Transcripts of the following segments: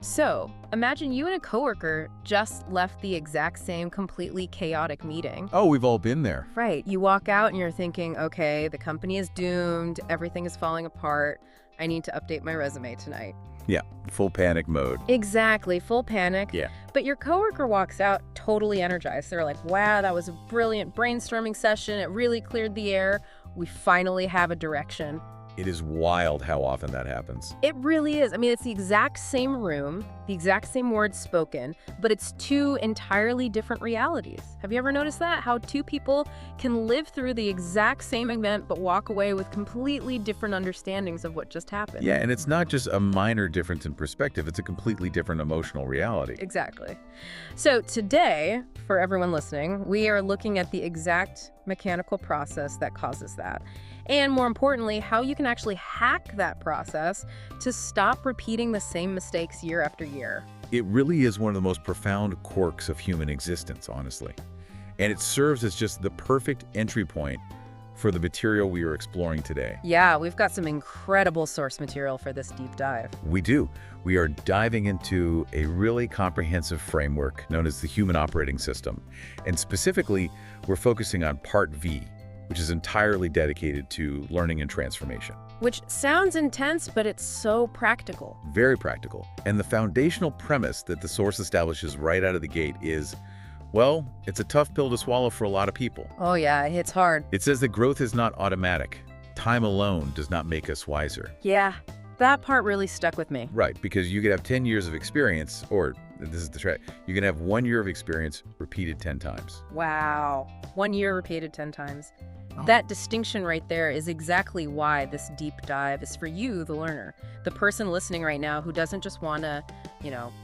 So, imagine you and a coworker just left the exact same completely chaotic meeting. Oh, we've all been there. Right, you walk out and you're thinking, okay, the company is doomed, everything is falling apart, I need to update my resume tonight. Yeah, full panic mode. Exactly, full panic. Yeah. But your coworker walks out totally energized. They're like, wow, that was a brilliant brainstorming session, it really cleared the air, we finally have a direction. It is wild how often that happens. It really is. I mean, it's the exact same room, the exact same words spoken, but it's two entirely different realities. Have you ever noticed that? How two people can live through the exact same event but walk away with completely different understandings of what just happened. Yeah, and it's not just a minor difference in perspective, it's a completely different emotional reality. Exactly. So today, for everyone listening, we are looking at the exact mechanical process that causes that. And more importantly, how you can actually hack that process to stop repeating the same mistakes year after year. It really is one of the most profound quirks of human existence, honestly. And it serves as just the perfect entry point for the material we are exploring today. Yeah, we've got some incredible source material for this deep dive. We do. We are diving into a really comprehensive framework known as the Human Operating System. And specifically, we're focusing on Part V, which is entirely dedicated to learning and transformation. Which sounds intense, but it's so practical. Very practical. And the foundational premise that the source establishes right out of the gate is, well, it's a tough pill to swallow for a lot of people. Oh yeah, it hits hard. It says that growth is not automatic. Time alone does not make us wiser. Yeah, that part really stuck with me. Right, because you could have 10 years of experience, or this is the track, you can have 1 year of experience repeated 10 times. Wow. 1 year repeated 10 times. Oh. That distinction right there is exactly why this deep dive is for you, the learner, the person listening right now who doesn't just want to,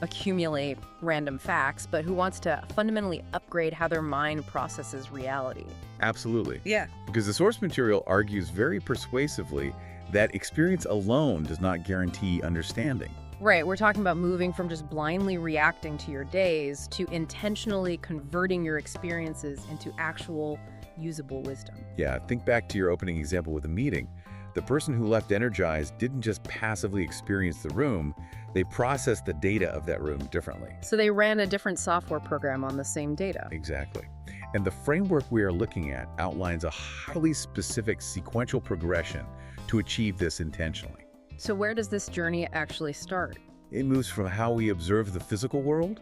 accumulate random facts, but who wants to fundamentally upgrade how their mind processes reality. Absolutely. Yeah. Because the source material argues very persuasively that experience alone does not guarantee understanding. Right, we're talking about moving from just blindly reacting to your days to intentionally converting your experiences into actual usable wisdom. Yeah, think back to your opening example with a meeting. The person who left energized didn't just passively experience the room, they processed the data of that room differently. So they ran a different software program on the same data. Exactly. And the framework we are looking at outlines a highly specific sequential progression to achieve this intentionally. So where does this journey actually start? It moves from how we observe the physical world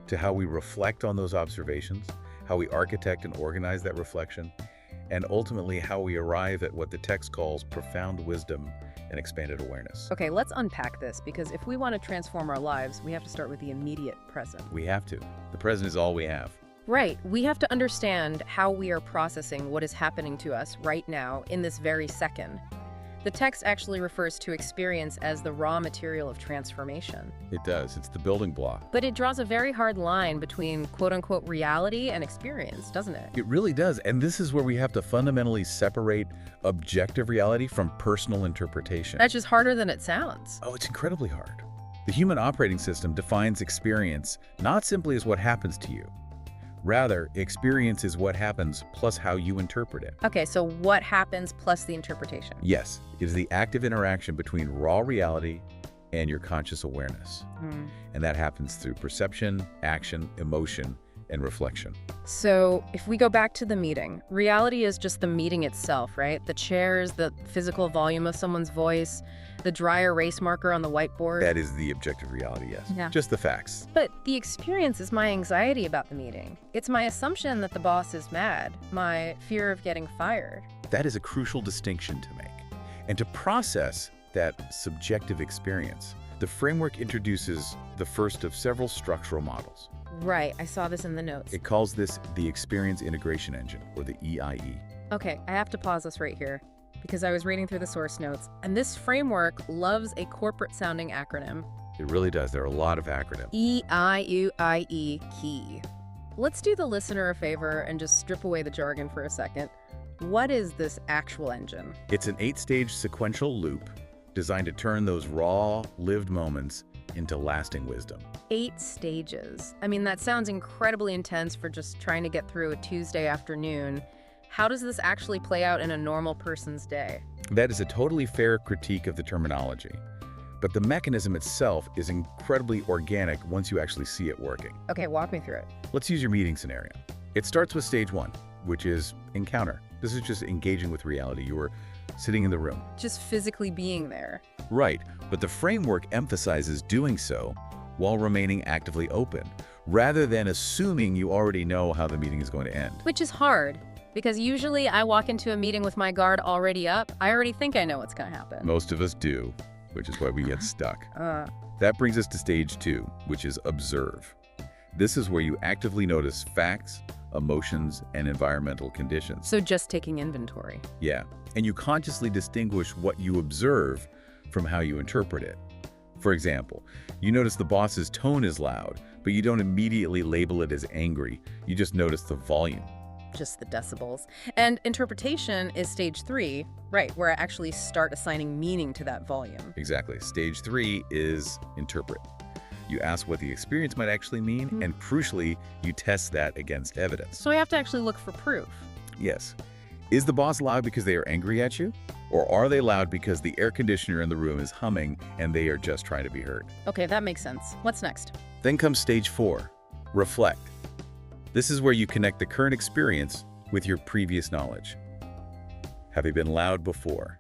to how we reflect on those observations, how we architect and organize that reflection, and ultimately how we arrive at what the text calls profound wisdom and expanded awareness. Okay, let's unpack this, because if we want to transform our lives, we have to start with the immediate present. We have to. The present is all we have. Right. We have to understand how we are processing what is happening to us right now in this very second. The text actually refers to experience as the raw material of transformation. It does. It's the building block. But it draws a very hard line between quote-unquote reality and experience, doesn't it? It really does. And this is where we have to fundamentally separate objective reality from personal interpretation. That's just harder than it sounds. Oh, it's incredibly hard. The human operating system defines experience not simply as what happens to you. Rather, experience is what happens plus how you interpret it. Okay, so what happens plus the interpretation? Yes, it is the active interaction between raw reality and your conscious awareness. And that happens through perception, action, emotion, and reflection. So if we go back to the meeting, reality is just the meeting itself, right? The chairs, the physical volume of someone's voice, the dry erase marker on the whiteboard. That is the objective reality, yes. Yeah. Just the facts. But the experience is my anxiety about the meeting. It's my assumption that the boss is mad, my fear of getting fired. That is a crucial distinction to make. And to process that subjective experience, the framework introduces the first of several structural models. Right, I saw this in the notes. It calls this the Experience Integration Engine, or the EIE. Okay, I have to pause this right here, because I was reading through the source notes, and this framework loves a corporate-sounding acronym. It really does. There are a lot of acronyms. EIUIE key. Let's do the listener a favor and just strip away the jargon for a second. What is this actual engine? It's an 8-stage sequential loop designed to turn those raw, lived moments into lasting wisdom. 8 stages. I mean, that sounds incredibly intense for just trying to get through a Tuesday afternoon. How does this actually play out in a normal person's day? That is a totally fair critique of the terminology. but the mechanism itself is incredibly organic once you actually see it working. Okay, walk me through it. Let's use your meeting scenario. It starts with stage 1, which is encounter. This is just engaging with reality. You are sitting in the room. Just physically being there. Right, but the framework emphasizes doing so while remaining actively open, rather than assuming you already know how the meeting is going to end. Which is hard, because usually I walk into a meeting with my guard already up. I already think I know what's going to happen. Most of us do, which is why we get stuck. That brings us to stage 2, which is observe. This is where you actively notice facts, emotions, and environmental conditions. So just taking inventory. Yeah, and you consciously distinguish what you observe from how you interpret it. For example, you notice the boss's tone is loud, but you don't immediately label it as angry. You just notice the volume. Just the decibels. And interpretation is stage 3, right, where I actually start assigning meaning to that volume. Exactly. Stage 3 is interpret. You ask what the experience might actually mean, and crucially, you test that against evidence. So I have to actually look for proof. Yes. Is the boss loud because they are angry at you? Or are they loud because the air conditioner in the room is humming and they are just trying to be heard? Okay, that makes sense. What's next? Then comes stage 4, reflect. This is where you connect the current experience with your previous knowledge. Have they been loud before?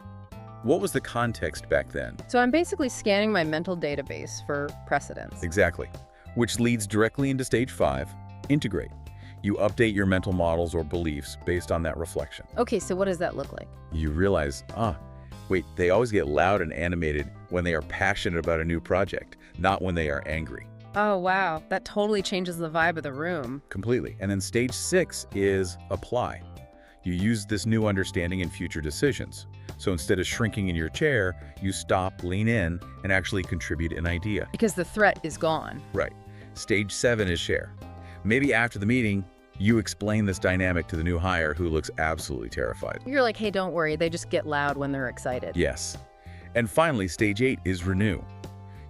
What was the context back then? So I'm basically scanning my mental database for precedents. Exactly. Which leads directly into stage 5, integrate. You update your mental models or beliefs based on that reflection. Okay, so what does that look like? You realize, wait, they always get loud and animated when they are passionate about a new project, not when they are angry. Oh, wow. That totally changes the vibe of the room. Completely. And then stage 6 is apply. You use this new understanding in future decisions. So instead of shrinking in your chair, you stop, lean in, and actually contribute an idea. Because the threat is gone. Right. Stage 7 is share. Maybe after the meeting, you explain this dynamic to the new hire who looks absolutely terrified. You're like, hey, don't worry. They just get loud when they're excited. Yes. And finally, stage 8 is renew.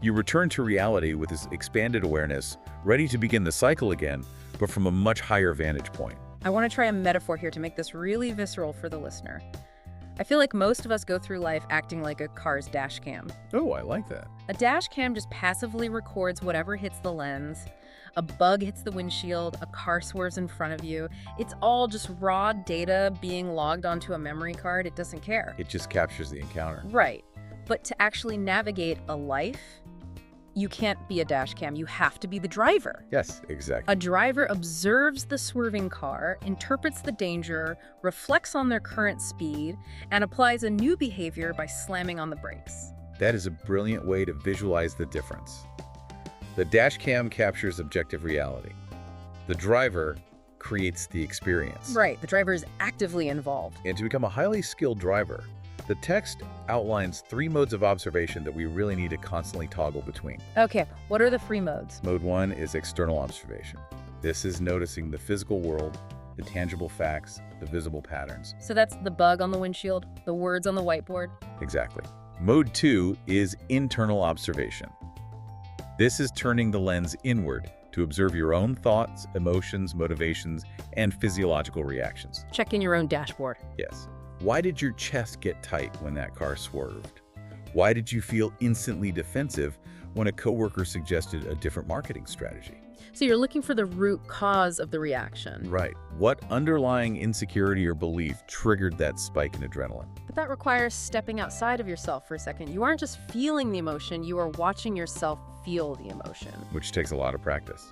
You return to reality with this expanded awareness, ready to begin the cycle again, but from a much higher vantage point. I want to try a metaphor here to make this really visceral for the listener. I feel like most of us go through life acting like a car's dash cam. Oh, I like that. A dash cam just passively records whatever hits the lens. A bug hits the windshield, a car swerves in front of you. It's all just raw data being logged onto a memory card. It doesn't care. It just captures the encounter. Right. But to actually navigate a life, you can't be a dash cam. You have to be the driver. Yes, exactly. A driver observes the swerving car, interprets the danger, reflects on their current speed, and applies a new behavior by slamming on the brakes. That is a brilliant way to visualize the difference. The dash cam captures objective reality. The driver creates the experience. Right, the driver is actively involved. And to become a highly skilled driver, the text outlines 3 modes of observation that we really need to constantly toggle between. Okay, what are the 3 modes? Mode 1 is external observation. This is noticing the physical world, the tangible facts, the visible patterns. So that's the bug on the windshield, the words on the whiteboard. Exactly. Mode 2 is internal observation. This is turning the lens inward to observe your own thoughts, emotions, motivations, and physiological reactions. Check in your own dashboard. Yes. Why did your chest get tight when that car swerved? Why did you feel instantly defensive when a coworker suggested a different marketing strategy? So you're looking for the root cause of the reaction. Right. What underlying insecurity or belief triggered that spike in adrenaline? But that requires stepping outside of yourself for a second. You aren't just feeling the emotion, you are watching yourself feel the emotion. Which takes a lot of practice.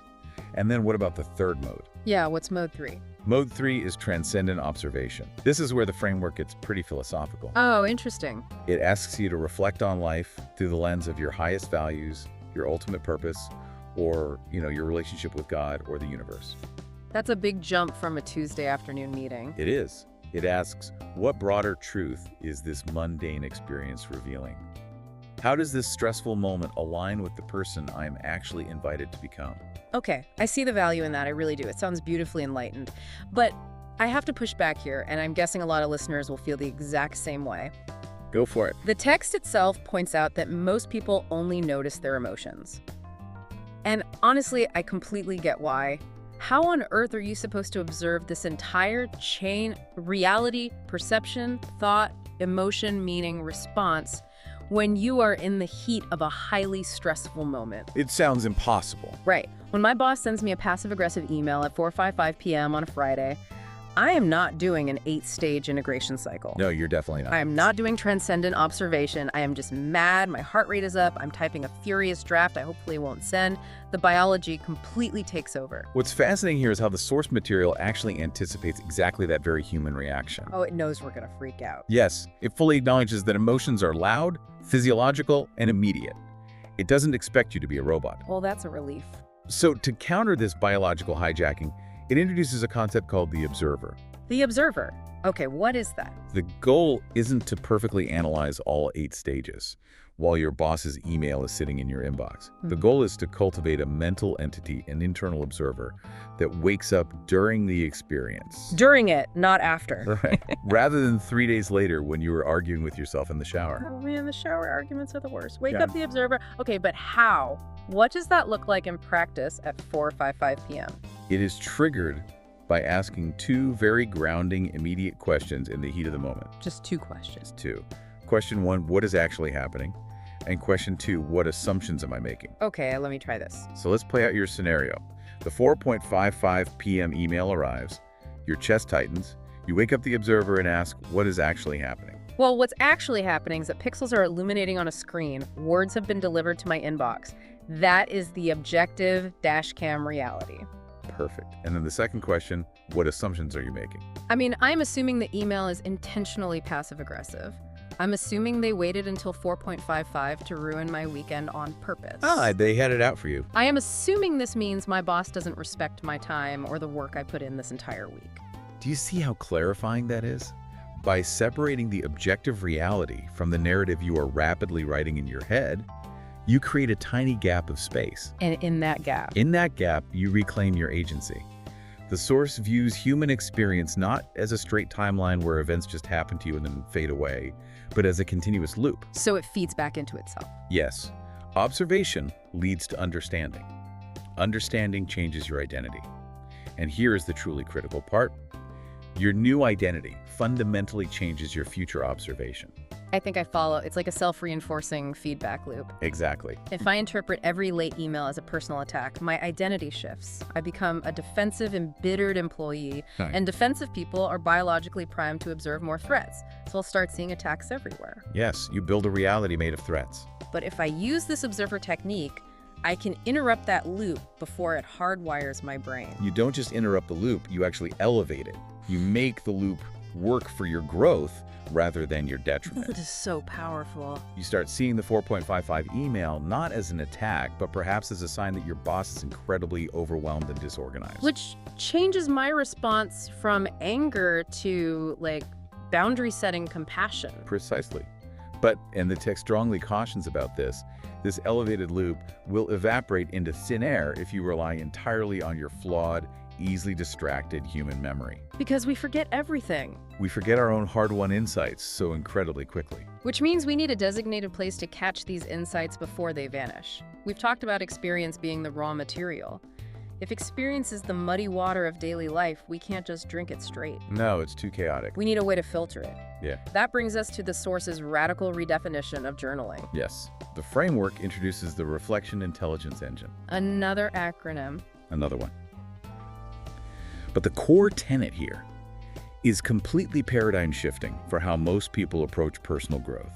And then what about the third mode? Yeah, what's mode 3? Mode 3 is transcendent observation. This is where the framework gets pretty philosophical. Oh, interesting. It asks you to reflect on life through the lens of your highest values, your ultimate purpose, or, your relationship with God or the universe. That's a big jump from a Tuesday afternoon meeting. It is. It asks, what broader truth is this mundane experience revealing? How does this stressful moment align with the person I am actually invited to become? Okay, I see the value in that. I really do. It sounds beautifully enlightened. But I have to push back here, and I'm guessing a lot of listeners will feel the exact same way. Go for it. The text itself points out that most people only notice their emotions. And honestly, I completely get why. How on earth are you supposed to observe this entire chain, reality, perception, thought, emotion, meaning, response, when you are in the heat of a highly stressful moment. It sounds impossible. Right. When my boss sends me a passive-aggressive email at 4:55 p.m. on a Friday, I am not doing an 8-stage integration cycle. No, you're definitely not. I am not doing transcendent observation. I am just mad. My heart rate is up. I'm typing a furious draft I hopefully won't send. The biology completely takes over. What's fascinating here is how the source material actually anticipates exactly that very human reaction. Oh, it knows we're going to freak out. Yes, it fully acknowledges that emotions are loud, physiological, and immediate. It doesn't expect you to be a robot. Well, that's a relief. So to counter this biological hijacking, it introduces a concept called the observer. The observer. Okay, what is that? The goal isn't to perfectly analyze all 8 stages while your boss's email is sitting in your inbox. The goal is to cultivate a mental entity, an internal observer, that wakes up during the experience. During it, not after. Right. Rather than 3 days later when you were arguing with yourself in the shower. Oh man, the shower arguments are the worst. Wake Yeah. up the observer. Okay, but how? What does that look like in practice at 4:55 p.m.? It is triggered by asking 2 very grounding, immediate questions in the heat of the moment. Just 2 questions. 2. Question 1, what is actually happening? And question 2, what assumptions am I making? Okay, let me try this. So let's play out your scenario. The 4:55 p.m. email arrives, your chest tightens, you wake up the observer and ask, what is actually happening? Well, what's actually happening is that pixels are illuminating on a screen. Words have been delivered to my inbox. That is the objective dashcam reality. Perfect. And then the second question, what assumptions are you making? I mean, I'm assuming the email is intentionally passive-aggressive. I'm assuming they waited until 4:55 to ruin my weekend on purpose. They had it out for you. I am assuming this means my boss doesn't respect my time or the work I put in this entire week. Do you see how clarifying that is? By separating the objective reality from the narrative you are rapidly writing in your head, you create a tiny gap of space. And in that gap. In that gap, you reclaim your agency. The source views human experience not as a straight timeline where events just happen to you and then fade away, but as a continuous loop. So it feeds back into itself. Yes, observation leads to understanding. Understanding changes your identity. And here is the truly critical part. Your new identity fundamentally changes your future observation. I think I follow. It's like a self-reinforcing feedback loop. Exactly. If I interpret every late email as a personal attack, my identity shifts. I become a defensive, embittered employee, Right. and defensive people are biologically primed to observe more threats. So I'll start seeing attacks everywhere. Yes, you build a reality made of threats. But if I use this observer technique, I can interrupt that loop before it hardwires my brain. You don't just interrupt the loop, you actually elevate it. You make the loop work for your growth rather than your detriment. This is so powerful. You start seeing the 4:55 email not as an attack, but perhaps as a sign that your boss is incredibly overwhelmed and disorganized. Which changes my response from anger to, like, boundary-setting compassion. Precisely. But, and the text strongly cautions about this elevated loop will evaporate into thin air if you rely entirely on your flawed, easily distracted human memory. Because we forget everything. We forget our own hard-won insights so incredibly quickly. Which means we need a designated place to catch these insights before they vanish. We've talked about experience being the raw material. If experience is the muddy water of daily life, we can't just drink it straight. No, it's too chaotic. We need a way to filter it. Yeah. That brings us to the source's radical redefinition of journaling. Yes. The framework introduces the Reflection Intelligence Engine. Another acronym. Another one. But the core tenet here is completely paradigm shifting for how most people approach personal growth.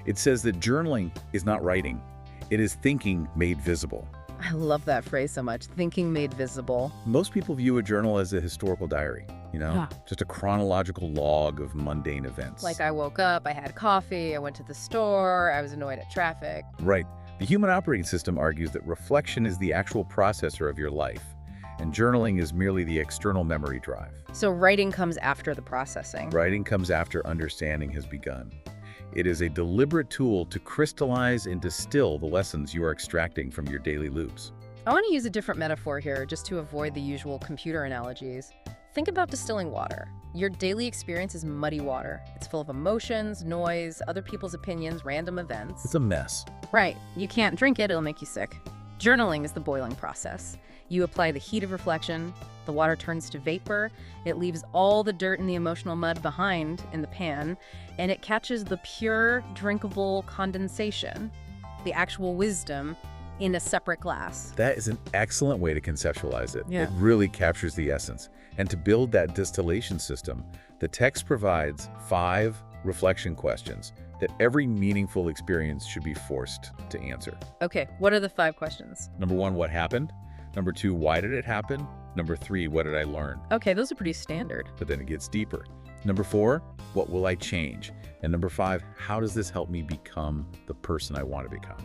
It says that journaling is not writing, it is thinking made visible. I love that phrase so much. Thinking made visible. Most people view a journal as a historical diary, Yeah. just a chronological log of mundane events. Like I woke up, I had coffee, I went to the store, I was annoyed at traffic. Right. The human operating system argues that reflection is the actual processor of your life, and journaling is merely the external memory drive. So writing comes after the processing. Writing comes after understanding has begun. It is a deliberate tool to crystallize and distill the lessons you are extracting from your daily loops. I want to use a different metaphor here just to avoid the usual computer analogies. Think about distilling water. Your daily experience is muddy water. It's full of emotions, noise, other people's opinions, random events. It's a mess. Right. You can't drink it, it'll make you sick. Journaling is the boiling process. You apply the heat of reflection, the water turns to vapor, it leaves all the dirt and the emotional mud behind in the pan, and it catches the pure, drinkable condensation, the actual wisdom, in a separate glass. That is an excellent way to conceptualize it. Yeah. It really captures the essence. And to build that distillation system, the text provides 5 reflection questions that every meaningful experience should be forced to answer. Okay, what are the 5 questions? Number 1, what happened? Number 2, why did it happen? Number 3, what did I learn? Okay, those are pretty standard. But then it gets deeper. Number 4, what will I change? And number 5, how does this help me become the person I want to become?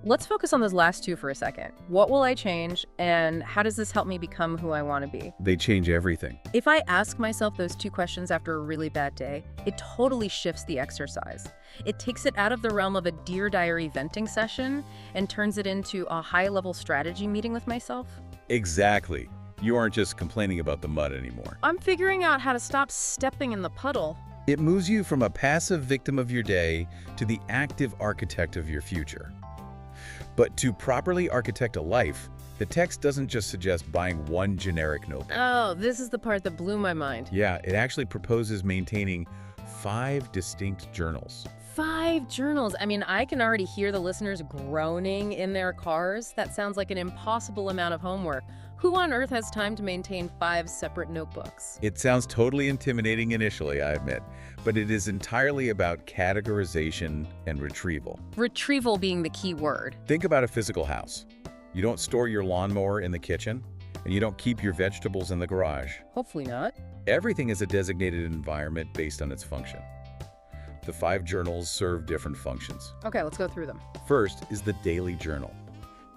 Let's focus on those last 2 for a second. What will I change, and how does this help me become who I want to be? They change everything. If I ask myself those 2 questions after a really bad day, it totally shifts the exercise. It takes it out of the realm of a Dear Diary venting session and turns it into a high-level strategy meeting with myself. Exactly. You aren't just complaining about the mud anymore. I'm figuring out how to stop stepping in the puddle. It moves you from a passive victim of your day to the active architect of your future. But to properly architect a life, the text doesn't just suggest buying one generic notebook. Oh, this is the part that blew my mind. Yeah, it actually proposes maintaining 5 distinct journals. 5 journals. I mean, I can already hear the listeners groaning in their cars. That sounds like an impossible amount of homework. Who on earth has time to maintain 5 separate notebooks? It sounds totally intimidating initially, I admit, but it is entirely about categorization and retrieval. Retrieval being the key word. Think about a physical house. You don't store your lawnmower in the kitchen, and you don't keep your vegetables in the garage. Hopefully not. Everything is a designated environment based on its function. The 5 journals serve different functions. Okay, let's go through them. First is the daily journal.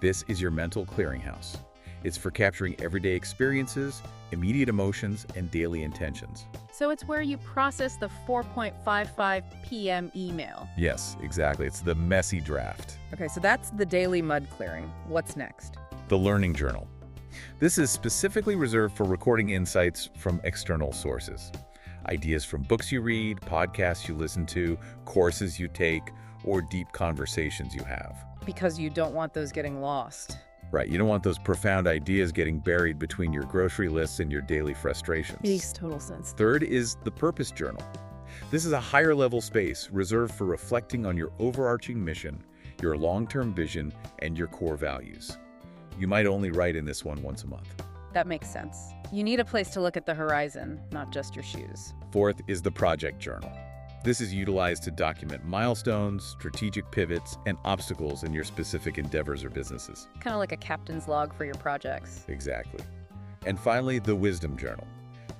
This is your mental clearinghouse. It's for capturing everyday experiences, immediate emotions, and daily intentions. So it's where you process the 4:55 p.m. email. Yes, exactly. It's the messy draft. Okay, so that's the daily mud clearing. What's next? The learning journal. This is specifically reserved for recording insights from external sources. Ideas from books you read, podcasts you listen to, courses you take, or deep conversations you have. Because you don't want those getting lost. Right, you don't want those profound ideas getting buried between your grocery lists and your daily frustrations. Makes total sense. Third is the purpose journal. This is a higher level space reserved for reflecting on your overarching mission, your long-term vision, and your core values. You might only write in this one once a month. That makes sense. You need a place to look at the horizon, not just your shoes. Fourth is the project journal. This is utilized to document milestones, strategic pivots, and obstacles in your specific endeavors or businesses. Kind of like a captain's log for your projects. Exactly. And finally, the wisdom journal.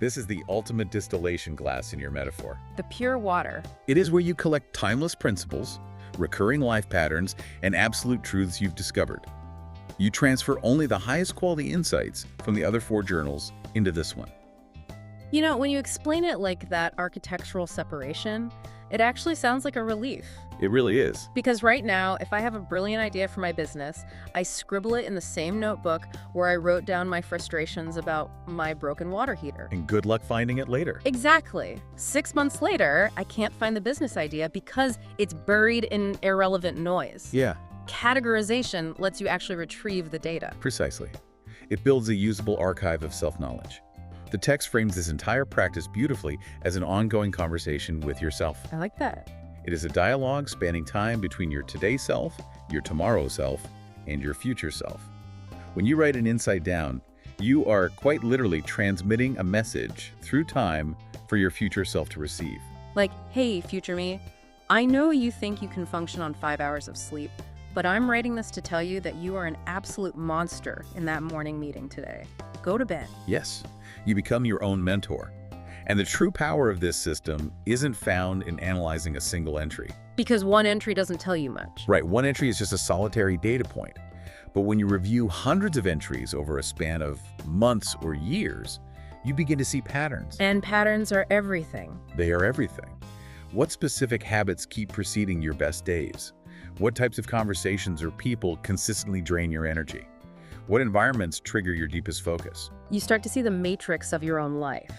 This is the ultimate distillation glass in your metaphor. The pure water. It is where you collect timeless principles, recurring life patterns, and absolute truths you've discovered. You transfer only the highest quality insights from the other 4 journals into this one. You know, when you explain it like that architectural separation, it actually sounds like a relief. It really is. Because right now, if I have a brilliant idea for my business, I scribble it in the same notebook where I wrote down my frustrations about my broken water heater. And good luck finding it later. Exactly. 6 months later, I can't find the business idea because it's buried in irrelevant noise. Yeah, Categorization lets you actually retrieve the data. precisely. It builds a usable archive of self-knowledge. The text frames this entire practice beautifully as an ongoing conversation with yourself. I like that. It is a dialogue spanning time between your today self, your tomorrow self, and your future self. When you write an insight down, you are quite literally transmitting a message through time for your future self to receive. Like, hey, future me, I know you think you can function on 5 hours of sleep, but I'm writing this to tell you that you are an absolute monster in that morning meeting today. Go to bed. Yes, you become your own mentor. And the true power of this system isn't found in analyzing a single entry. Because one entry doesn't tell you much. Right, one entry is just a solitary data point. But when you review hundreds of entries over a span of months or years, you begin to see patterns. And patterns are everything. They are everything. What specific habits keep preceding your best days? What types of conversations or people consistently drain your energy? What environments trigger your deepest focus? You start to see the matrix of your own life.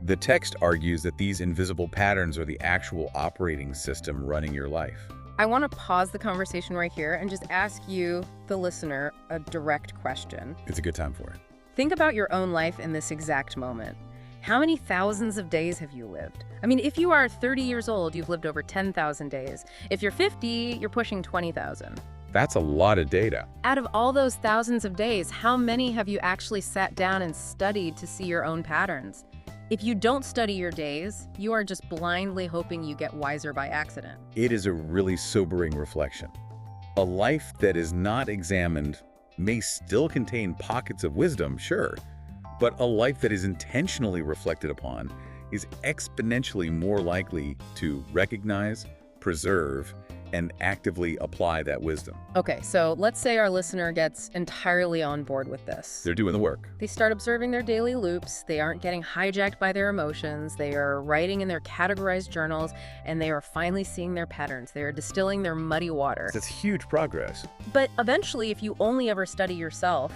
The text argues that these invisible patterns are the actual operating system running your life. I want to pause the conversation right here and just ask you, the listener, a direct question. It's a good time for it. Think about your own life in this exact moment. How many thousands of days have you lived? I mean, if you are 30 years old, you've lived over 10,000 days. If you're 50, you're pushing 20,000. That's a lot of data. Out of all those thousands of days, how many have you actually sat down and studied to see your own patterns? If you don't study your days, you are just blindly hoping you get wiser by accident. It is a really sobering reflection. A life that is not examined may still contain pockets of wisdom, sure, but a life that is intentionally reflected upon is exponentially more likely to recognize, preserve, and actively apply that wisdom. Okay, so let's say our listener gets entirely on board with this. They're doing the work. They start observing their daily loops, they aren't getting hijacked by their emotions, they are writing in their categorized journals, and they are finally seeing their patterns. They are distilling their muddy water. That's huge progress. But eventually, if you only ever study yourself,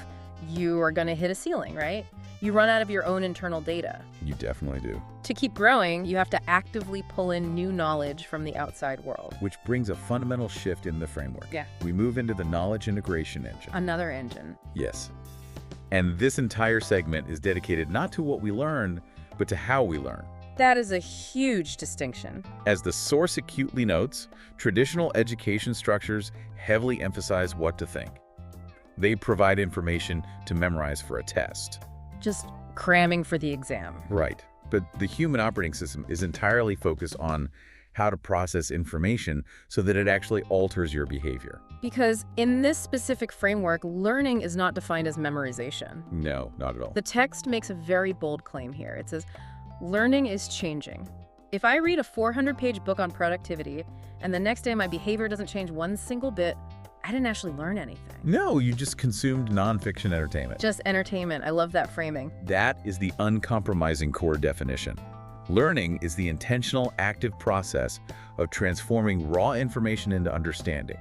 you are going to hit a ceiling, right? You run out of your own internal data. You definitely do. To keep growing, you have to actively pull in new knowledge from the outside world. Which brings a fundamental shift in the framework. Yeah. We move into the knowledge integration engine. Another engine. Yes. And this entire segment is dedicated not to what we learn, but to how we learn. That is a huge distinction. As the source acutely notes, traditional education structures heavily emphasize what to think. They provide information to memorize for a test. Just cramming for the exam. Right. But the human operating system is entirely focused on how to process information so that it actually alters your behavior. Because in this specific framework, learning is not defined as memorization. No, not at all. The text makes a very bold claim here. It says, learning is changing. If I read a 400-page book on productivity, and the next day my behavior doesn't change one single bit, I didn't actually learn anything. No, you just consumed nonfiction entertainment. Just entertainment. I love that framing. That is the uncompromising core definition. Learning is the intentional, active process of transforming raw information into understanding,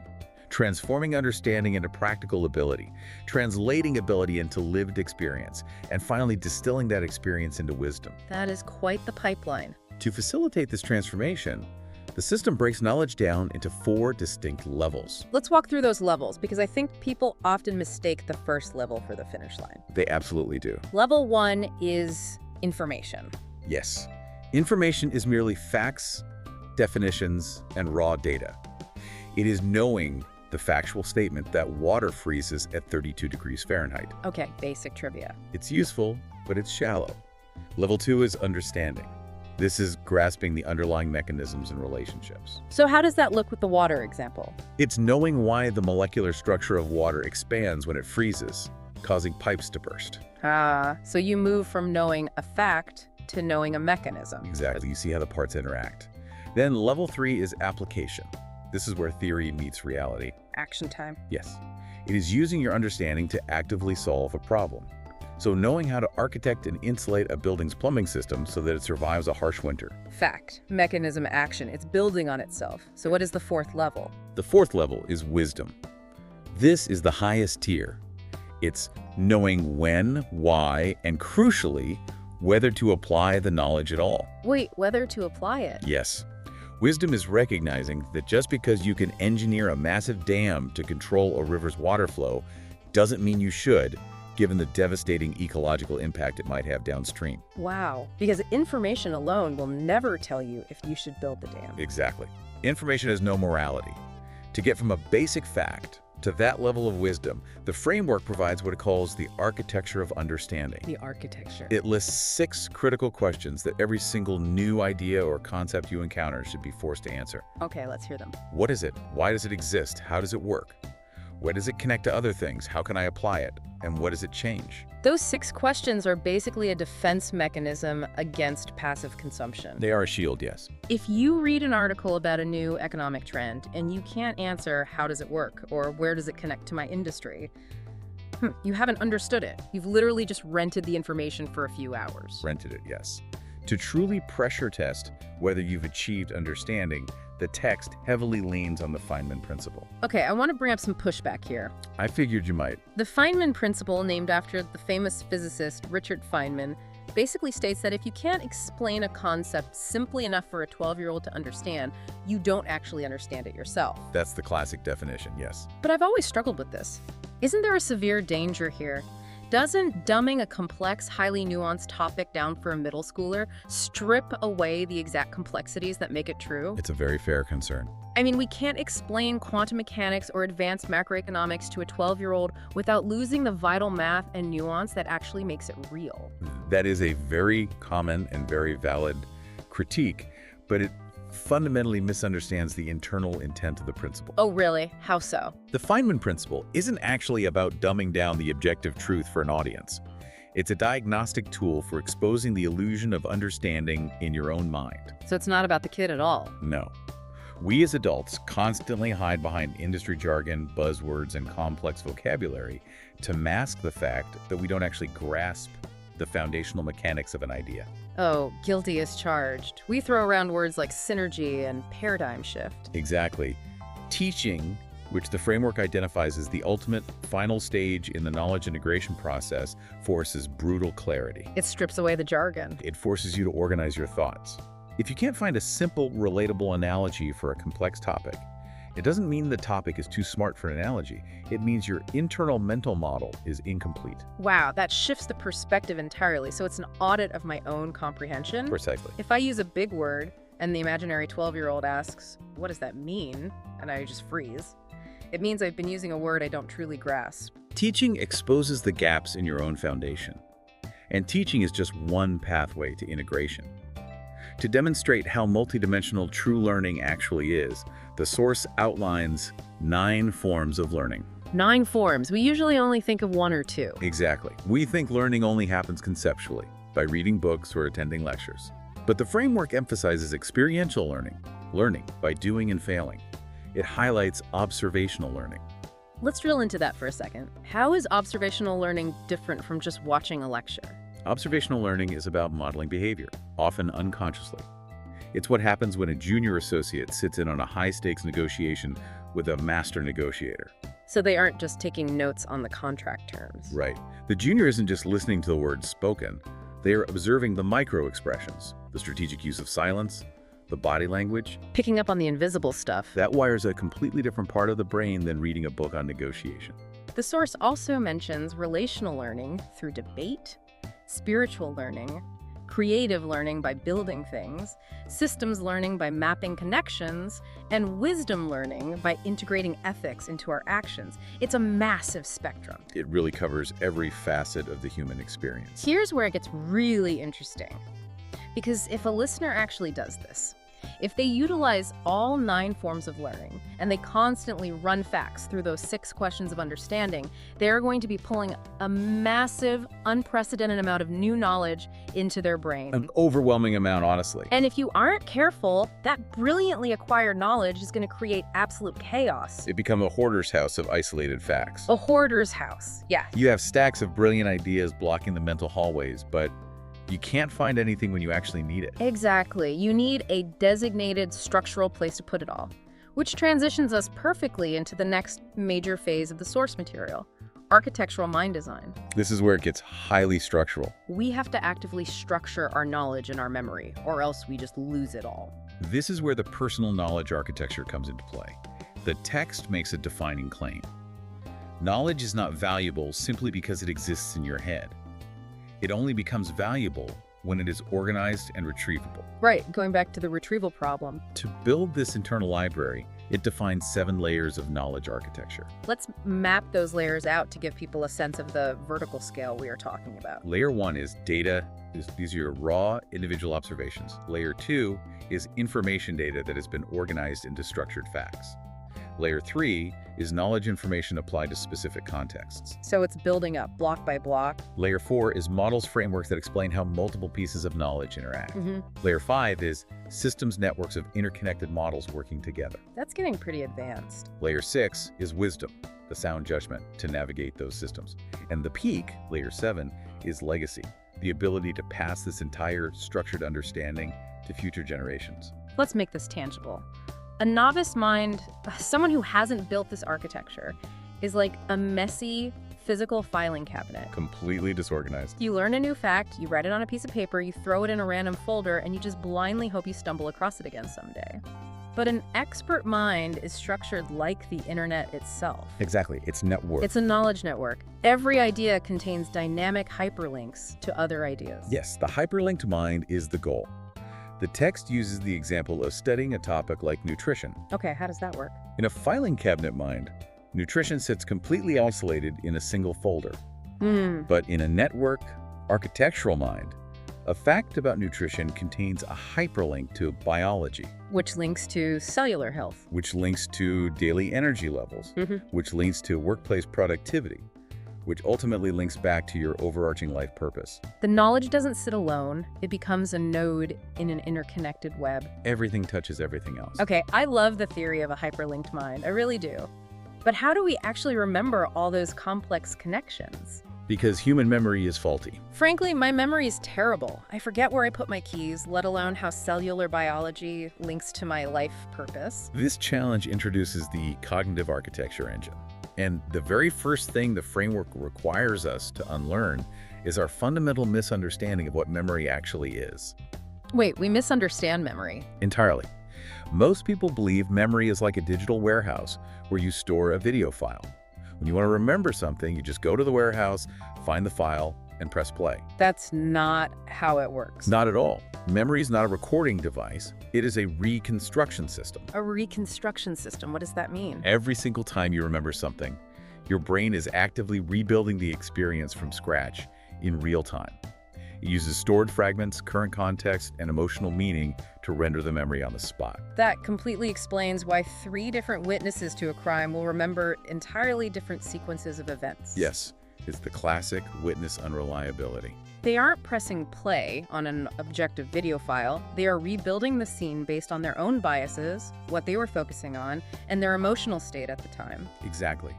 transforming understanding into practical ability, translating ability into lived experience, and finally distilling that experience into wisdom. That is quite the pipeline. To facilitate this transformation, the system breaks knowledge down into 4 distinct levels. Let's walk through those levels, because I think people often mistake the first level for the finish line. They absolutely do. Level 1 is information. Yes. Information is merely facts, definitions, and raw data. It is knowing the factual statement that water freezes at 32 degrees Fahrenheit. Okay, basic trivia. It's useful, but it's shallow. Level 2 is understanding. This is grasping the underlying mechanisms and relationships. So how does that look with the water example? It's knowing why the molecular structure of water expands when it freezes, causing pipes to burst. So you move from knowing a fact to knowing a mechanism. Exactly. You see how the parts interact. Then level 3 is application. This is where theory meets reality. Action time. Yes. It is using your understanding to actively solve a problem. So knowing how to architect and insulate a building's plumbing system so that it survives a harsh winter. Fact, mechanism, action. It's building on itself. So what is the 4th level? The 4th level is wisdom. This is the highest tier. It's knowing when, why, and crucially, whether to apply the knowledge at all. Wait, whether to apply it? Yes. Wisdom is recognizing that just because you can engineer a massive dam to control a river's water flow doesn't mean you should, given the devastating ecological impact it might have downstream. Wow. Because information alone will never tell you if you should build the dam. Exactly. Information has no morality. To get from a basic fact to that level of wisdom, the framework provides what it calls the architecture of understanding. The architecture. It lists 6 critical questions that every single new idea or concept you encounter should be forced to answer. Okay, let's hear them. What is it? Why does it exist? How does it work? Where does it connect to other things? How can I apply it? And what does it change? Those 6 questions are basically a defense mechanism against passive consumption. They are a shield, yes. If you read an article about a new economic trend and you can't answer how does it work or where does it connect to my industry, you haven't understood it. You've literally just rented the information for a few hours. Rented it, yes. To truly pressure test whether you've achieved understanding, the text heavily leans on the Feynman principle. Okay, I want to bring up some pushback here. I figured you might. The Feynman principle, named after the famous physicist Richard Feynman, basically states that if you can't explain a concept simply enough for a 12-year-old to understand, you don't actually understand it yourself. That's the classic definition, yes. But I've always struggled with this. Isn't there a severe danger here? Doesn't dumbing a complex, highly nuanced topic down for a middle schooler strip away the exact complexities that make it true? It's a very fair concern. I mean, we can't explain quantum mechanics or advanced macroeconomics to a 12-year-old without losing the vital math and nuance that actually makes it real. That is a very common and very valid critique, but it fundamentally misunderstands the internal intent of the principle. Oh, really? How so? The Feynman principle isn't actually about dumbing down the objective truth for an audience. It's a diagnostic tool for exposing the illusion of understanding in your own mind. So it's not about the kid at all. No. We as adults constantly hide behind industry jargon, buzzwords, and complex vocabulary to mask the fact that we don't actually grasp the foundational mechanics of an idea. Oh, guilty as charged. We throw around words like synergy and paradigm shift. Exactly. Teaching, which the framework identifies as the ultimate final stage in the knowledge integration process, forces brutal clarity. It strips away the jargon. It forces you to organize your thoughts. If you can't find a simple, relatable analogy for a complex topic, it doesn't mean the topic is too smart for an analogy. It means your internal mental model is incomplete. Wow, that shifts the perspective entirely. So it's an audit of my own comprehension. Precisely. If I use a big word and the imaginary 12-year-old asks, what does that mean? And I just freeze. It means I've been using a word I don't truly grasp. Teaching exposes the gaps in your own foundation. And teaching is just one pathway to integration. To demonstrate how multidimensional true learning actually is, the source outlines 9 forms of learning. 9 forms. We usually only think of 1 or 2. Exactly. We think learning only happens conceptually, by reading books or attending lectures. But the framework emphasizes experiential learning, learning by doing and failing. It highlights observational learning. Let's drill into that for a second. How is observational learning different from just watching a lecture? Observational learning is about modeling behavior, often unconsciously. It's what happens when a junior associate sits in on a high-stakes negotiation with a master negotiator. So they aren't just taking notes on the contract terms. Right. The junior isn't just listening to the words spoken. They are observing the micro-expressions, the strategic use of silence, the body language. Picking up on the invisible stuff. That wires a completely different part of the brain than reading a book on negotiation. The source also mentions relational learning through debate, spiritual learning, creative learning by building things, systems learning by mapping connections, and wisdom learning by integrating ethics into our actions. It's a massive spectrum. It really covers every facet of the human experience. Here's where it gets really interesting. Because if a listener actually does this, if they utilize all 9 forms of learning and they constantly run facts through those 6 questions of understanding, they're going to be pulling a massive, unprecedented amount of new knowledge into their brain. An overwhelming amount, honestly. And if you aren't careful, that brilliantly acquired knowledge is going to create absolute chaos. It becomes a hoarder's house of isolated facts. A hoarder's house, yeah. You have stacks of brilliant ideas blocking the mental hallways, but you can't find anything when you actually need it. Exactly. You need a designated structural place to put it all, which transitions us perfectly into the next major phase of the source material, architectural mind design. This is where it gets highly structural. We have to actively structure our knowledge and our memory, or else we just lose it all. This is where the personal knowledge architecture comes into play. The text makes a defining claim. Knowledge is not valuable simply because it exists in your head. It only becomes valuable when it is organized and retrievable. Right, going back to the retrieval problem. To build this internal library, it defines 7 layers of knowledge architecture. Let's map those layers out to give people a sense of the vertical scale we are talking about. Layer 1 is data. These are your raw individual observations. Layer 2 is information data that has been organized into structured facts. Layer 3 is knowledge information applied to specific contexts. So it's building up block by block. Layer 4 is models frameworks that explain how multiple pieces of knowledge interact. Layer 5 is systems networks of interconnected models working together. That's getting pretty advanced. Layer 6 is wisdom, the sound judgment to navigate those systems. And the peak, Layer 7, is legacy, the ability to pass this entire structured understanding to future generations. Let's make this tangible. A novice mind, someone who hasn't built this architecture, is like a messy, physical filing cabinet. Completely disorganized. You learn a new fact, you write it on a piece of paper, you throw it in a random folder, and you just blindly hope you stumble across it again someday. But an expert mind is structured like the internet itself. Exactly. It's network. It's a knowledge network. Every idea contains dynamic hyperlinks to other ideas. Yes, the hyperlinked mind is the goal. The text uses the example of studying a topic like nutrition. Okay, how does that work? In a filing cabinet mind, nutrition sits completely isolated in a single folder. But in a network, architectural mind, a fact about nutrition contains a hyperlink to biology, Which links to cellular health. which links to daily energy levels, which links to workplace productivity, which ultimately links back to your overarching life purpose. The knowledge doesn't sit alone. It becomes a node in an interconnected web. Everything touches everything else. Okay, I love the theory of a hyperlinked mind. I really do. But how do we actually remember all those complex connections? Because human memory is faulty. Frankly, my memory is terrible. I forget where I put my keys, let alone how cellular biology links to my life purpose. This challenge introduces the cognitive architecture engine. And the very first thing the framework requires us to unlearn is our fundamental misunderstanding of what memory actually is. Wait, we misunderstand memory. Entirely. Most people believe memory is like a digital warehouse where you store a video file. When you want to remember something, you just go to the warehouse, find the file, and press play. That's not how it works. Not at all. Memory is not a recording device. It is a reconstruction system. A reconstruction system, what does that mean? Every single time you remember something, your brain is actively rebuilding the experience from scratch in real time. It uses stored fragments, current context, and emotional meaning to render the memory on the spot. That completely explains why 3 different witnesses to a crime will remember entirely different sequences of events. Yes, it's the classic witness unreliability. They aren't pressing play on an objective video file. They are rebuilding the scene based on their own biases, what they were focusing on, and their emotional state at the time. Exactly.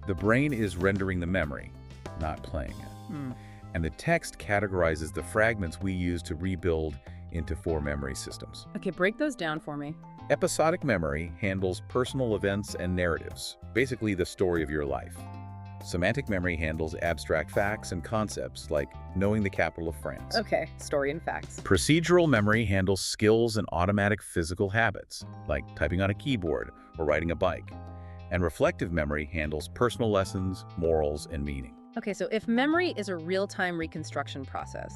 The brain is rendering the memory, not playing it. And the text categorizes the fragments we use to rebuild into 4 memory systems. Okay, break those down for me. Episodic memory handles personal events and narratives, basically the story of your life. Semantic memory handles abstract facts and concepts like knowing the capital of France. Okay, story and facts. Procedural memory handles skills and automatic physical habits, like typing on a keyboard or riding a bike. And reflective memory handles personal lessons, morals, and meaning. Okay, so if memory is a real-time reconstruction process,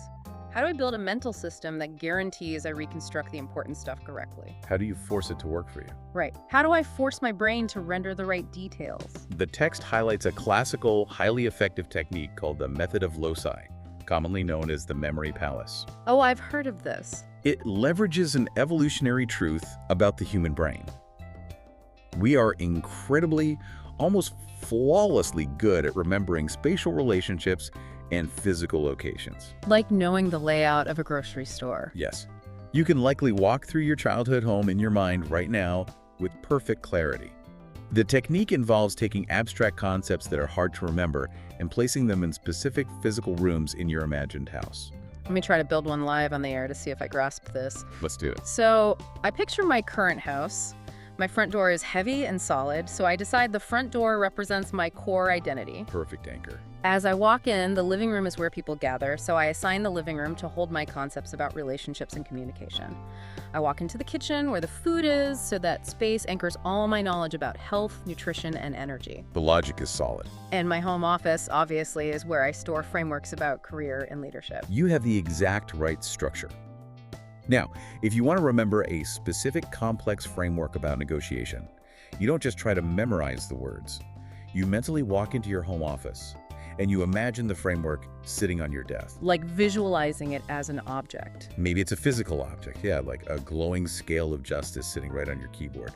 how do I build a mental system that guarantees I reconstruct the important stuff correctly? How do you force it to work for you? Right. How do I force my brain to render the right details? The text highlights a classical, highly effective technique called the method of loci, commonly known as the memory palace. Oh, I've heard of this. It leverages an evolutionary truth about the human brain. We are incredibly, almost flawlessly good at remembering spatial relationships and physical locations. Like knowing the layout of a grocery store. Yes. You can likely walk through your childhood home in your mind right now with perfect clarity. The technique involves taking abstract concepts that are hard to remember and placing them in specific physical rooms in your imagined house. Let me try to build one live on the air to see if I grasp this. Let's do it. So, I picture my current house. My front door is heavy and solid, so I decide the front door represents my core identity. Perfect anchor. As I walk in, the living room is where people gather, so I assign the living room to hold my concepts about relationships and communication. I walk into the kitchen where the food is, so that space anchors all my knowledge about health, nutrition, and energy. The logic is solid. And my home office, obviously, is where I store frameworks about career and leadership. You have the exact right structure. Now, if you want to remember a specific complex framework about negotiation, you don't just try to memorize the words. You mentally walk into your home office, and you imagine the framework sitting on your desk. Like visualizing it as an object. Maybe it's a physical object, like a glowing scale of justice sitting right on your keyboard.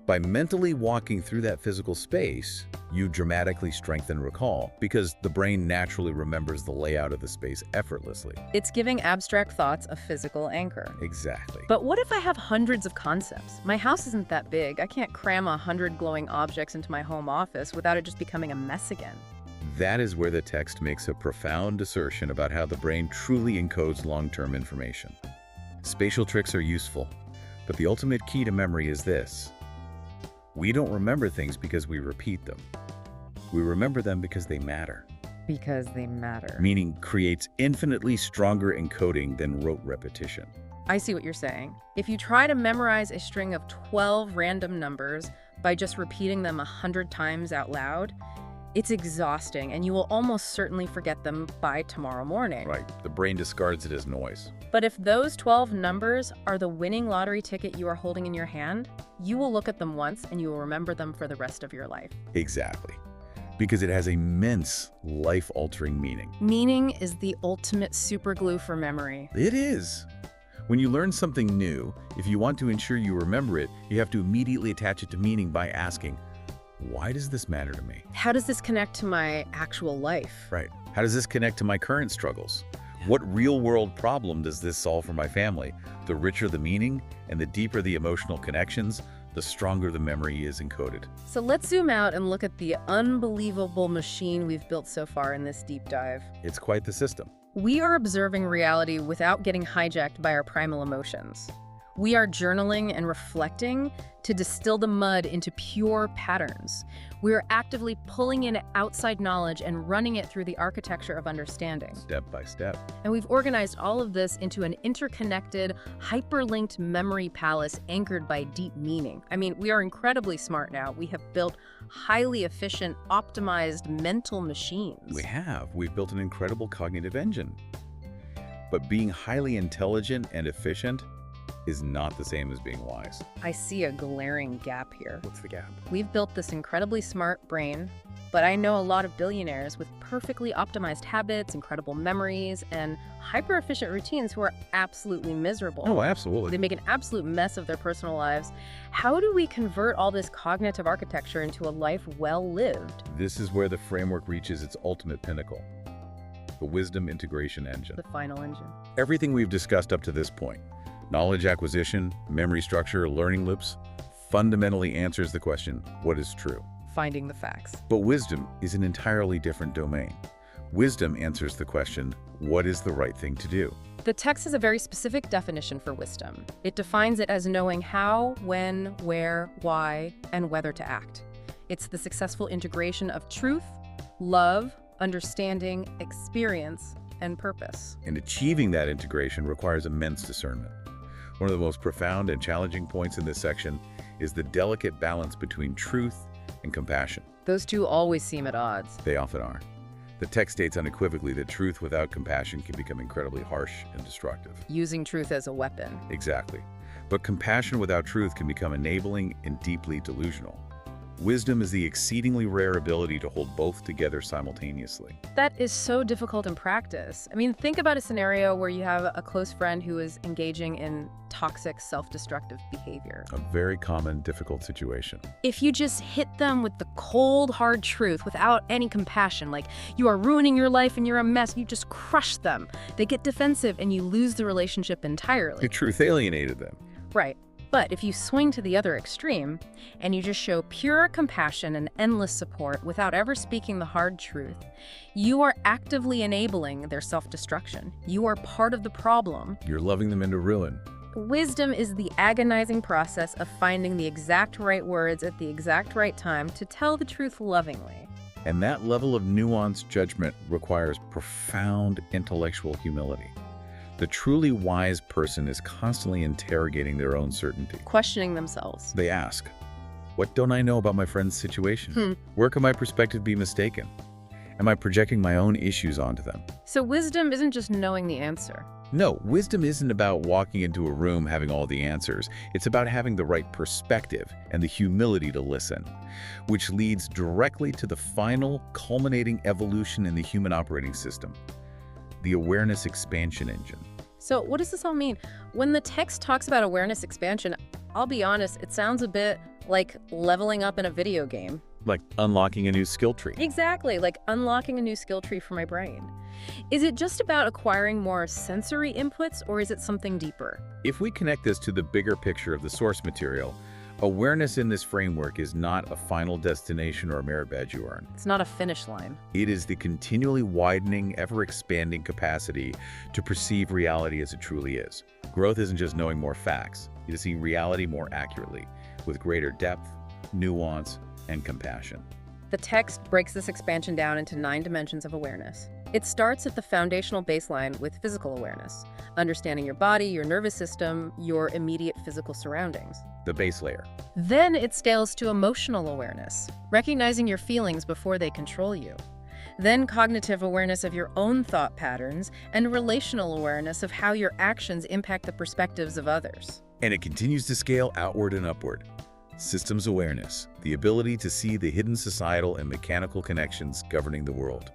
By mentally walking through that physical space, you dramatically strengthen recall because the brain naturally remembers the layout of the space effortlessly. It's giving abstract thoughts a physical anchor. Exactly. But what if I have hundreds of concepts? My house isn't that big. I can't cram 100 glowing objects into my home office without it just becoming a mess again. That is where the text makes a profound assertion about how the brain truly encodes long-term information. Spatial tricks are useful, but the ultimate key to memory is this. We don't remember things because we repeat them. We remember them because they matter, Because they matter. meaning creates infinitely stronger encoding than rote repetition. I see what you're saying. If you try to memorize a string of 12 random numbers by just repeating them 100 times out loud, it's exhausting and you will almost certainly forget them by tomorrow morning. Right, the brain discards it as noise. But if those 12 numbers are the winning lottery ticket you are holding in your hand, you will look at them once and you will remember them for the rest of your life. Exactly. Because it has immense life-altering meaning. Meaning is the ultimate superglue for memory. It is. When you learn something new, if you want to ensure you remember it, you have to immediately attach it to meaning by asking, why does this matter to me? How does this connect to my actual life? Right. How does this connect to my current struggles? What real-world problem does this solve for my family? The richer the meaning and the deeper the emotional connections, the stronger the memory is encoded. So let's zoom out and look at the unbelievable machine we've built so far in this deep dive. It's quite the system. We are observing reality without getting hijacked by our primal emotions. We are journaling and reflecting to distill the mud into pure patterns. We are actively pulling in outside knowledge and running it through the architecture of understanding. Step by step. And we've organized all of this into an interconnected, hyperlinked memory palace anchored by deep meaning. I mean, we are incredibly smart now. We have built highly efficient, optimized mental machines. We've built an incredible cognitive engine. But being highly intelligent and efficient is not the same as being wise. I see a glaring gap here. What's the gap? We've built this incredibly smart brain, but I know a lot of billionaires with perfectly optimized habits, incredible memories, and hyper-efficient routines who are absolutely miserable. Oh, They absolutely. make an absolute mess of their personal lives. How do we convert all this cognitive architecture into a life well lived? This is where the framework reaches its ultimate pinnacle, the wisdom integration engine. The final engine. Everything we've discussed up to this point, knowledge acquisition, memory structure, learning loops, fundamentally answers the question, what is true? Finding the facts. But wisdom is an entirely different domain. Wisdom answers the question, what is the right thing to do? The text has a very specific definition for wisdom. It defines it as knowing how, when, where, why, and whether to act. It's the successful integration of truth, love, understanding, experience, and purpose. And achieving that integration requires immense discernment. One of the most profound and challenging points in this section is the delicate balance between truth and compassion. Those two always seem at odds. They often are. The text states unequivocally that truth without compassion can become incredibly harsh and destructive. Using truth as a weapon. Exactly. But compassion without truth can become enabling and deeply delusional. Wisdom is the exceedingly rare ability to hold both together simultaneously. That is so difficult in practice. I mean, think about a scenario where you have a close friend who is engaging in toxic, self-destructive behavior. A very common, difficult situation. If you just hit them with the cold, hard truth without any compassion, like you are ruining your life and you're a mess, you just crush them. They get defensive and you lose the relationship entirely. The truth alienated them. Right. But if you swing to the other extreme and you just show pure compassion and endless support without ever speaking the hard truth, you are actively enabling their self-destruction. You are part of the problem. You're loving them into ruin. Wisdom is the agonizing process of finding the exact right words at the exact right time to tell the truth lovingly. And that level of nuanced judgment requires profound intellectual humility. The truly wise person is constantly interrogating their own certainty. Questioning themselves. They ask, what don't I know about my friend's situation? Where could my perspective be mistaken? Am I projecting my own issues onto them? So wisdom isn't just knowing the answer. No, wisdom isn't about walking into a room having all the answers. It's about having the right perspective and the humility to listen, which leads directly to the final, culminating evolution in the human operating system, the awareness expansion engine. So what does this all mean? When the text talks about awareness expansion, I'll be honest, it sounds a bit like leveling up in a video game. Like unlocking a new skill tree. Exactly, like unlocking a new skill tree for my brain. Is it just about acquiring more sensory inputs, or is it something deeper? If we connect this to the bigger picture of the source material, awareness in this framework is not a final destination or a merit badge you earn. It's not a finish line. It is the continually widening, ever-expanding capacity to perceive reality as it truly is. Growth isn't just knowing more facts. It is seeing reality more accurately, with greater depth, nuance, and compassion. The text breaks this expansion down into 9 dimensions of awareness. It starts at the foundational baseline with physical awareness, understanding your body, your nervous system, your immediate physical surroundings. The base layer. Then it scales to emotional awareness, recognizing your feelings before they control you. Then cognitive awareness of your own thought patterns, and relational awareness of how your actions impact the perspectives of others. And it continues to scale outward and upward. Systems awareness, the ability to see the hidden societal and mechanical connections governing the world.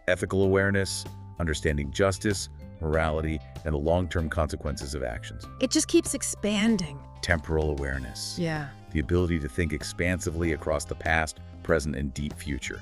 Ethical awareness, understanding justice, morality, and the long-term consequences of actions. It just keeps expanding. Temporal awareness. Yeah. The ability to think expansively across the past, present, and deep future,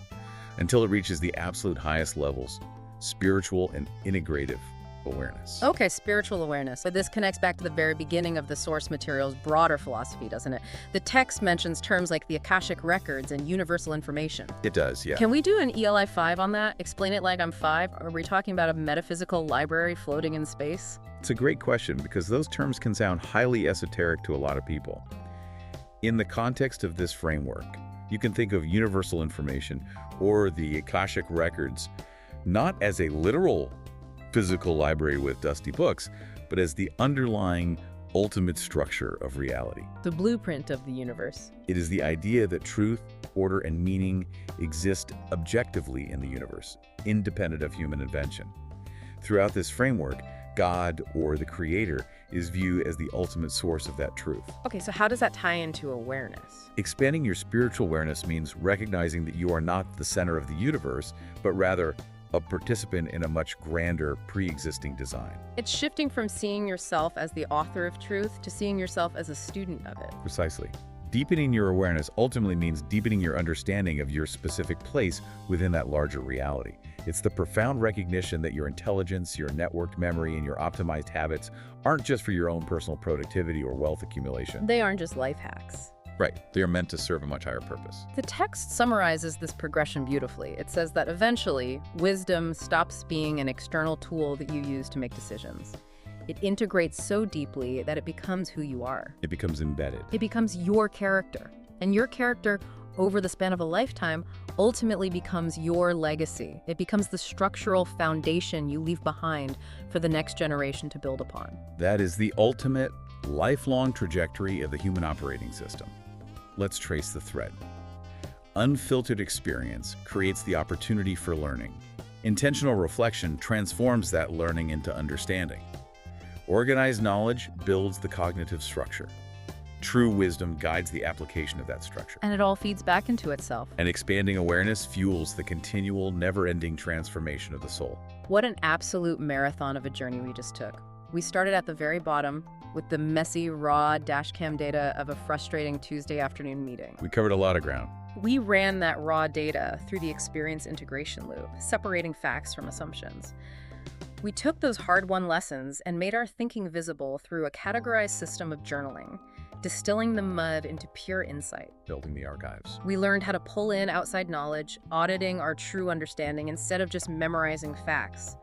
until it reaches the absolute highest levels, spiritual and integrative awareness. Okay, spiritual awareness. So this connects back to the very beginning of the source material's broader philosophy, doesn't it? The text mentions terms like the Akashic Records and universal information. It does, yeah. Can we do an ELI 5 on that? Explain it like I'm 5? Are we talking about a metaphysical library floating in space? It's a great question because those terms can sound highly esoteric to a lot of people. In the context of this framework, you can think of universal information or the Akashic Records not as a literal physical library with dusty books, but as the underlying ultimate structure of reality. The blueprint of the universe. It is the idea that truth, order, and meaning exist objectively in the universe, independent of human invention. Throughout this framework, God, or the Creator, is viewed as the ultimate source of that truth. Okay, so how does that tie into awareness? Expanding your spiritual awareness means recognizing that you are not the center of the universe, but rather a participant in a much grander, pre-existing design. It's shifting from seeing yourself as the author of truth to seeing yourself as a student of it. Precisely. Deepening your awareness ultimately means deepening your understanding of your specific place within that larger reality. It's the profound recognition that your intelligence, your networked memory, and your optimized habits aren't just for your own personal productivity or wealth accumulation. They aren't just life hacks. Right. They are meant to serve a much higher purpose. The text summarizes this progression beautifully. It says that eventually, wisdom stops being an external tool that you use to make decisions. It integrates so deeply that it becomes who you are. It becomes embedded. It becomes your character. And your character, over the span of a lifetime, ultimately becomes your legacy. It becomes the structural foundation you leave behind for the next generation to build upon. That is the ultimate, lifelong trajectory of the human operating system. Let's trace the thread. Unfiltered experience creates the opportunity for learning. Intentional reflection transforms that learning into understanding. Organized knowledge builds the cognitive structure. True wisdom guides the application of that structure. And it all feeds back into itself. And expanding awareness fuels the continual, never-ending transformation of the soul. What an absolute marathon of a journey we just took. We started at the very bottom with the messy, raw dashcam data of a frustrating Tuesday afternoon meeting. We covered a lot of ground. We ran that raw data through the experience integration loop, separating facts from assumptions. We took those hard-won lessons and made our thinking visible through a categorized system of journaling, distilling the mud into pure insight. Building the archives. We learned how to pull in outside knowledge, auditing our true understanding instead of just memorizing facts.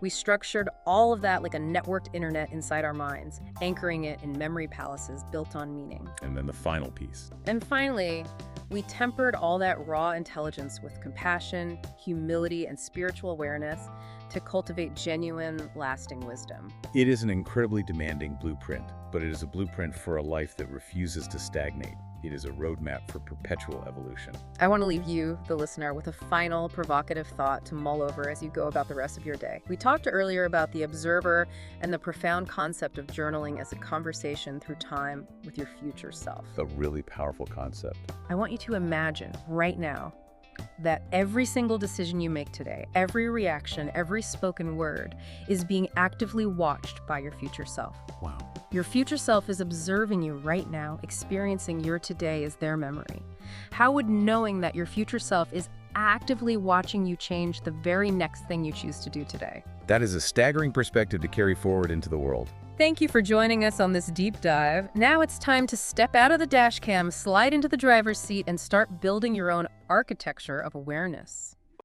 We structured all of that like a networked internet inside our minds, anchoring it in memory palaces built on meaning. And then the final piece. And finally, we tempered all that raw intelligence with compassion, humility, and spiritual awareness to cultivate genuine, lasting wisdom. It is an incredibly demanding blueprint, but it is a blueprint for a life that refuses to stagnate. It is a roadmap for perpetual evolution. I want to leave you, the listener, with a final provocative thought to mull over as you go about the rest of your day. We talked earlier about the observer and the profound concept of journaling as a conversation through time with your future self. A really powerful concept. I want you to imagine right now that every single decision you make today, every reaction, every spoken word is being actively watched by your future self. Wow. Your future self is observing you right now, experiencing your today as their memory. How would knowing that your future self is actively watching you change the very next thing you choose to do today? That is a staggering perspective to carry forward into the world. Thank you for joining us on this deep dive. Now it's time to step out of the dash cam, slide into the driver's seat, and start building your own architecture of awareness.